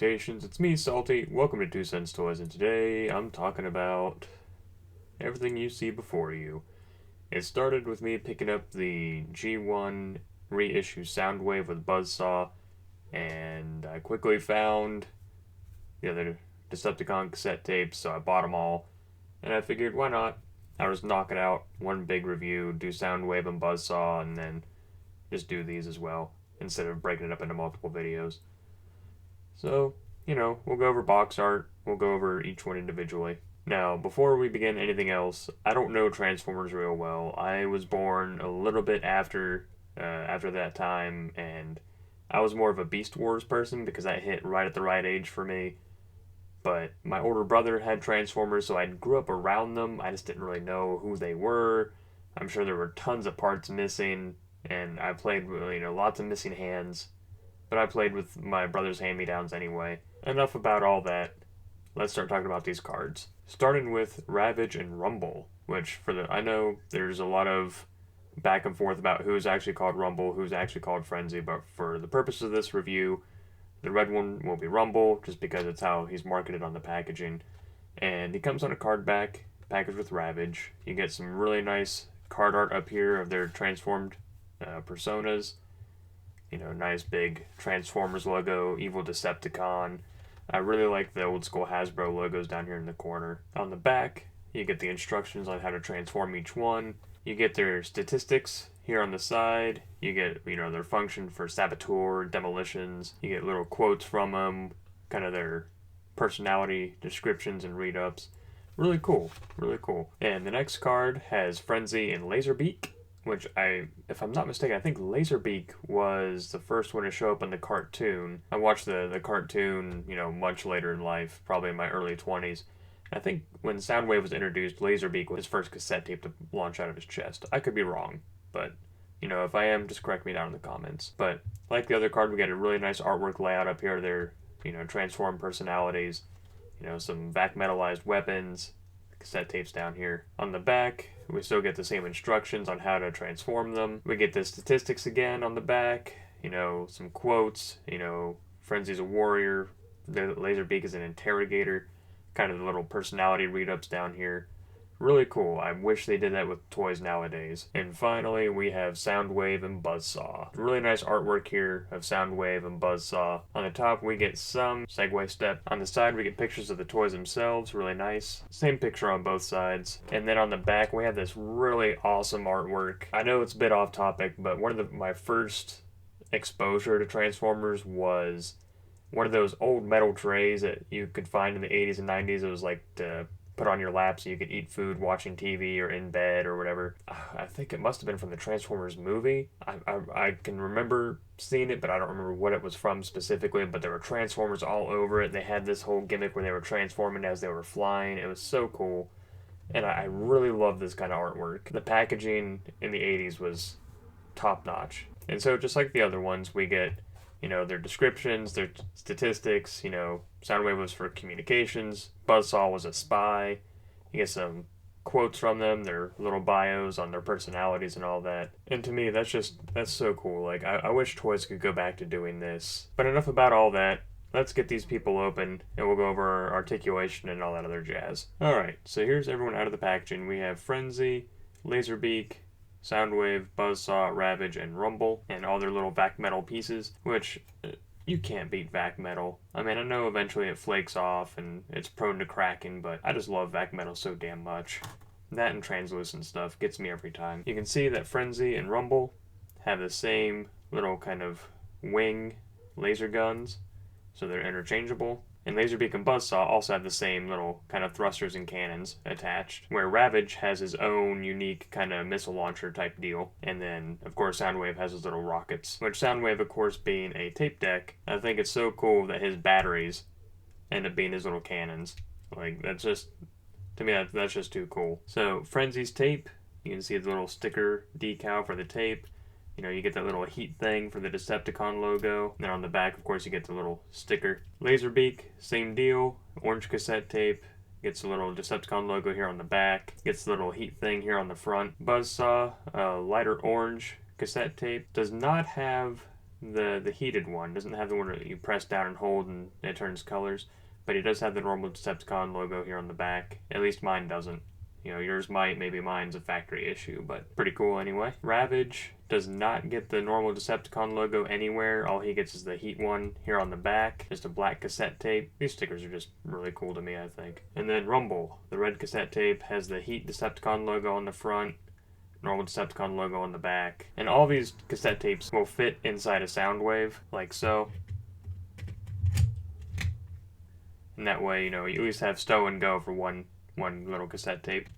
Salutations, it's me, Salty. Welcome to 2 Cents Toys, and today I'm talking about everything you see before you. It started with me picking up the Gen1 reissue Soundwave with Buzzsaw, and I quickly found the other Decepticon cassette tapes, so I bought them all, and I figured, why not? I'll just knock it out, one big review, do Soundwave and Buzzsaw, and then just do these as well, instead of breaking it up into multiple videos. So, we'll go over box art, we'll go over each one individually. Now, before we begin anything else, I don't know Transformers real well. I was born a little bit after that time, and I was more of a Beast Wars person because that hit right at the right age for me. But my older brother had Transformers, so I grew up around them. I just didn't really know who they were. I'm sure there were tons of parts missing, and I played with, lots of missing hands. But I played with my brother's hand-me-downs anyway. Enough about all that. Let's start talking about these cards. Starting with Ravage and Rumble, which I know there's a lot of back and forth about who's actually called Rumble, who's actually called Frenzy, but for the purpose of this review, the red one will be Rumble, just because it's how he's marketed on the packaging. And he comes on a card back, packaged with Ravage. You get some really nice card art up here of their transformed personas. Nice big Transformers logo, evil Decepticon. I really like the old school Hasbro logos down here in the corner. On the back, you get the instructions on how to transform each one. You get their statistics here on the side. You get, their function for saboteur, demolitions. You get little quotes from them, kind of their personality descriptions and read-ups. Really cool, really cool. And the next card has Frenzy and Laserbeak, which if I'm not mistaken, I think Laserbeak was the first one to show up in the cartoon. I watched the cartoon, much later in life, probably in my early 20s. I think when Soundwave was introduced, Laserbeak was his first cassette tape to launch out of his chest. I could be wrong, but, if I am, just correct me down in the comments. But, like the other card, we got a really nice artwork layout up here. Their, transformed personalities, some vac metalized weapons, cassette tapes down here. On the back, we still get the same instructions on how to transform them. We get the statistics again on the back, some quotes, Frenzy's a warrior, the Laserbeak is an interrogator, kind of the little personality read-ups down here. Really cool. I wish they did that with toys nowadays. And finally, we have Soundwave and Buzzsaw. Really nice artwork here of Soundwave and Buzzsaw. On the top, we get some segue step. On the side, we get pictures of the toys themselves. Really nice. Same picture on both sides. And then on the back, we have this really awesome artwork. I know it's a bit off topic, but one of my first exposure to Transformers was one of those old metal trays that you could find in the 80s and 90s. It was like to put on your lap so you could eat food watching TV or in bed or whatever. I think it must have been from the Transformers movie. I can remember seeing it, but I don't remember what it was from specifically, but there were Transformers all over it. They had this whole gimmick where they were transforming as they were flying. It was so cool, and I really love this kind of artwork. The packaging in the 80s was top-notch. And so just like the other ones, we get their descriptions, their statistics, Soundwave was for communications, Buzzsaw was a spy. You get some quotes from them, their little bios on their personalities and all that. And to me, that's so cool. Like, I wish toys could go back to doing this. But enough about all that. Let's get these people open, and we'll go over articulation and all that other jazz. Alright, so here's everyone out of the packaging. We have Frenzy, Laserbeak, Soundwave, Buzzsaw, Ravage, and Rumble, and all their little vac metal pieces, which you can't beat vac metal. I mean, I know eventually it flakes off and it's prone to cracking, but I just love vac metal so damn much. That and translucent stuff gets me every time. You can see that Frenzy and Rumble have the same little kind of wing laser guns, so they're interchangeable. And Laserbeak and Buzzsaw also have the same little kind of thrusters and cannons attached, where Ravage has his own unique kind of missile launcher type deal. And then, of course, Soundwave has his little rockets, which Soundwave, of course, being a tape deck, I think it's so cool that his batteries end up being his little cannons. Like, to me, that's just too cool. So, Frenzy's tape, you can see the little sticker decal for the tape. You get that little heat thing for the Decepticon logo. And then on the back, of course, you get the little sticker. Laserbeak, same deal. Orange cassette tape. Gets the little Decepticon logo here on the back. Gets the little heat thing here on the front. Buzzsaw, lighter orange cassette tape. Does not have the heated one. Doesn't have the one that you press down and hold and it turns colors. But he does have the normal Decepticon logo here on the back. At least mine doesn't. You know, yours might, maybe mine's a factory issue, but pretty cool anyway. Ravage does not get the normal Decepticon logo anywhere. All he gets is the heat one here on the back, just a black cassette tape. These stickers are just really cool to me, I think. And then Rumble, the red cassette tape, has the heat Decepticon logo on the front, normal Decepticon logo on the back. And all these cassette tapes will fit inside a Soundwave, like so. And that way, you know, you at least have stow and go for one little cassette tape.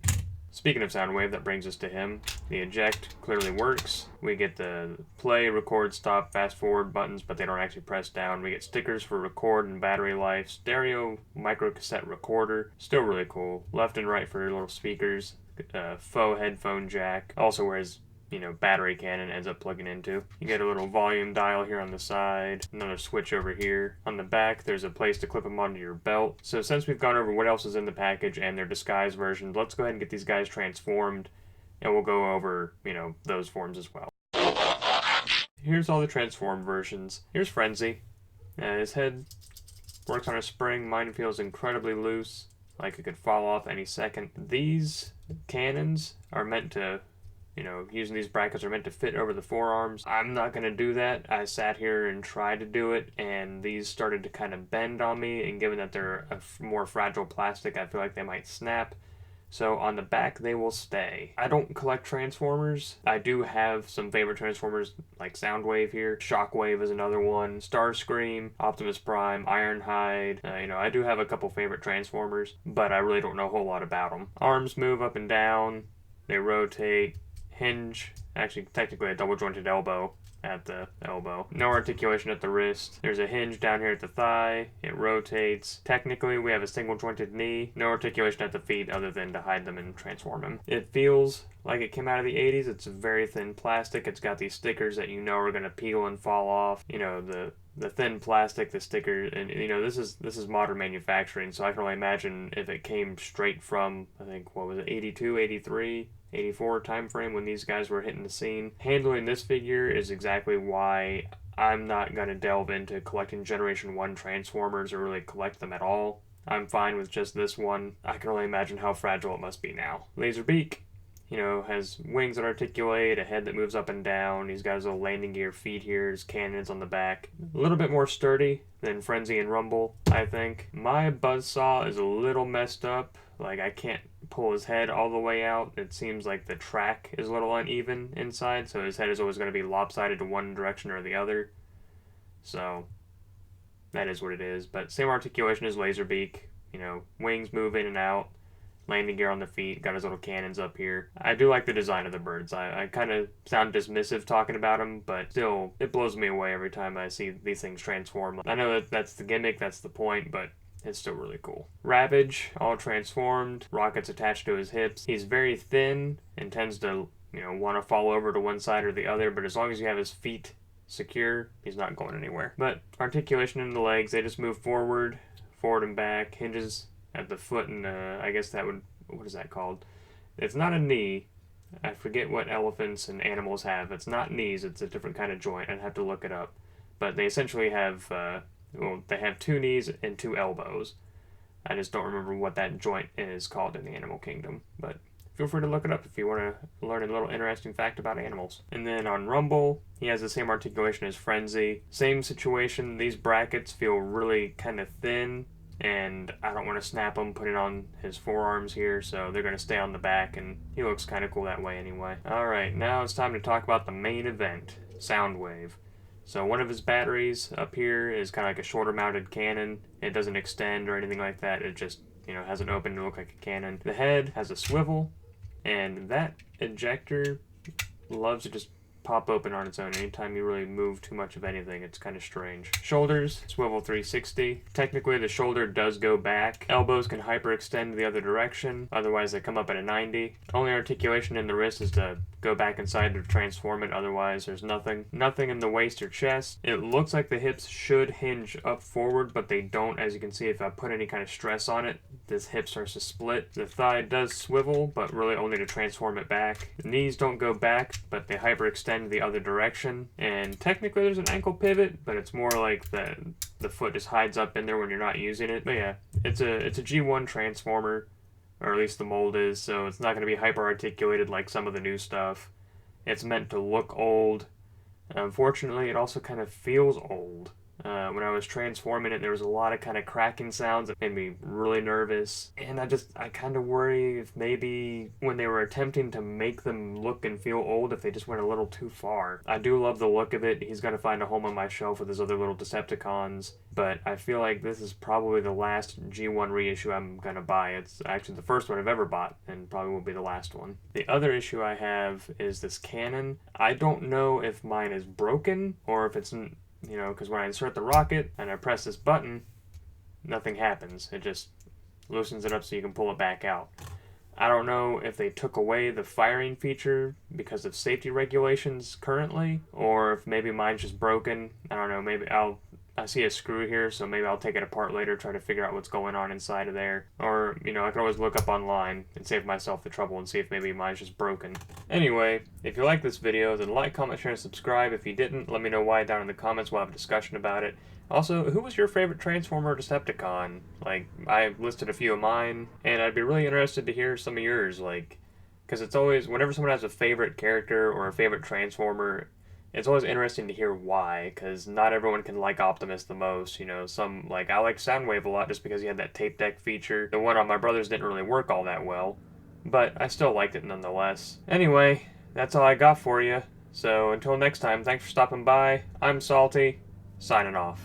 Speaking of Soundwave, that brings us to him. The eject clearly works. We get the play, record, stop, fast forward buttons, but they don't actually press down. We get stickers for record and battery life. Stereo micro cassette recorder, still really cool. Left and right for little speakers. Faux headphone jack. Also where his, you know, battery cannon ends up plugging into. You get a little volume dial here on the side, another switch over here. On the back, there's a place to clip them onto your belt. So since we've gone over what else is in the package and their disguised versions, let's go ahead and get these guys transformed, and we'll go over, you know, those forms as well. Here's all the transformed versions. Here's Frenzy. His head works on a spring. Mine feels incredibly loose, like it could fall off any second. These cannons are meant to, you know, using these brackets are meant to fit over the forearms. I'm not going to do that. I sat here and tried to do it, and these started to kind of bend on me, and given that they're a more fragile plastic, I feel like they might snap. So on the back, they will stay. I don't collect Transformers. I do have some favorite Transformers, like Soundwave here. Shockwave is another one. Starscream, Optimus Prime, Ironhide. You know, I do have a couple favorite Transformers, but I really don't know a whole lot about them. Arms move up and down. They rotate. Hinge, actually technically a double jointed elbow at the elbow. No articulation at the wrist. There's a hinge down here at the thigh. It rotates. Technically we have a single jointed knee. No articulation at the feet other than to hide them and transform them. It feels like it came out of the 80s. It's a very thin plastic. It's got these stickers that you know are going to peel and fall off. You know, the thin plastic, the sticker, and you know, this is modern manufacturing, so I can only imagine if it came straight from, I think, what was it, 82, 83, 84 time frame when these guys were hitting the scene. Handling this figure is exactly why I'm not going to delve into collecting Generation 1 Transformers or really collect them at all. I'm fine with just this one. I can only imagine how fragile it must be now. Laserbeak, you know, has wings that articulate, a head that moves up and down. He's got his little landing gear feet here, his cannons on the back. A little bit more sturdy than Frenzy and Rumble, I think. My Buzzsaw is a little messed up. Like, I can't pull his head all the way out. It seems like the track is a little uneven inside, so his head is always going to be lopsided to one direction or the other. So, that is what it is. But same articulation as Laserbeak. You know, wings move in and out. Landing gear on the feet, got his little cannons up here. I do like the design of the birds. I kind of sound dismissive talking about them, but still, it blows me away every time I see these things transform. I know that that's the gimmick, that's the point, but it's still really cool. Ravage, all transformed, rockets attached to his hips. He's very thin and tends to, you know, want to fall over to one side or the other, but as long as you have his feet secure, he's not going anywhere. But articulation in the legs, they just move forward and back, hinges at the foot, and I guess that would, what is that called? It's not a knee. I forget what elephants and animals have. It's not knees, it's a different kind of joint. I'd have to look it up. But they essentially have, well, they have 2 knees and 2 elbows. I just don't remember what that joint is called in the animal kingdom. But feel free to look it up if you want to learn a little interesting fact about animals. And then on Rumble, he has the same articulation as Frenzy. Same situation. These brackets feel really kind of thin, and I don't want to snap them, put it on his forearms here, so they're going to stay on the back, and he looks kind of cool that way anyway. Alright, now it's time to talk about the main event, Soundwave. So one of his batteries up here is kind of like a shoulder mounted cannon. It doesn't extend or anything like that, it just, you know, has an open to look like a cannon. The head has a swivel, and that ejector loves to just pop open on its own. Anytime you really move too much of anything, it's kind of strange. Shoulders, swivel 360. Technically, the shoulder does go back. Elbows can hyperextend the other direction, otherwise they come up at a 90. Only articulation in the wrist is to go back inside to transform it, otherwise there's nothing. Nothing in the waist or chest. It looks like the hips should hinge up forward, but they don't. As you can see, if I put any kind of stress on it, this hip starts to split. The thigh does swivel, but really only to transform it back. The knees don't go back, but they hyperextend extend the other direction. And technically there's an ankle pivot, but it's more like the foot just hides up in there when you're not using it. But yeah, it's a G1 transformer, or at least the mold is, so it's not going to be hyper articulated like some of the new stuff. It's meant to look old. Unfortunately, it also kind of feels old. When I was transforming it, there was a lot of kind of cracking sounds that made me really nervous. And I kind of worry if maybe when they were attempting to make them look and feel old, if they just went a little too far. I do love the look of it. He's going to find a home on my shelf with his other little Decepticons. But I feel like this is probably the last G1 reissue I'm going to buy. It's actually the first one I've ever bought, and probably will be the last one. The other issue I have is this cannon. I don't know if mine is broken, or if it's, because when I insert the rocket and I press this button, nothing happens. It just loosens it up so you can pull it back out. I don't know if they took away the firing feature because of safety regulations currently, or if maybe mine's just broken. I don't know, maybe I see a screw here, so maybe I'll take it apart later, try to figure out what's going on inside of there. Or, I can always look up online and save myself the trouble and see if maybe mine's just broken. Anyway, if you like this video, then like, comment, share, and subscribe. If you didn't, let me know why down in the comments. We'll have a discussion about it. Also, who was your favorite Transformer or Decepticon? I listed a few of mine, and I'd be really interested to hear some of yours, because it's always, whenever someone has a favorite character or a favorite Transformer, it's always interesting to hear why, because not everyone can like Optimus the most. Some, I like Soundwave a lot just because he had that tape deck feature. The one on my brother's didn't really work all that well, but I still liked it nonetheless. Anyway, that's all I got for you. So until next time, thanks for stopping by. I'm Salty, signing off.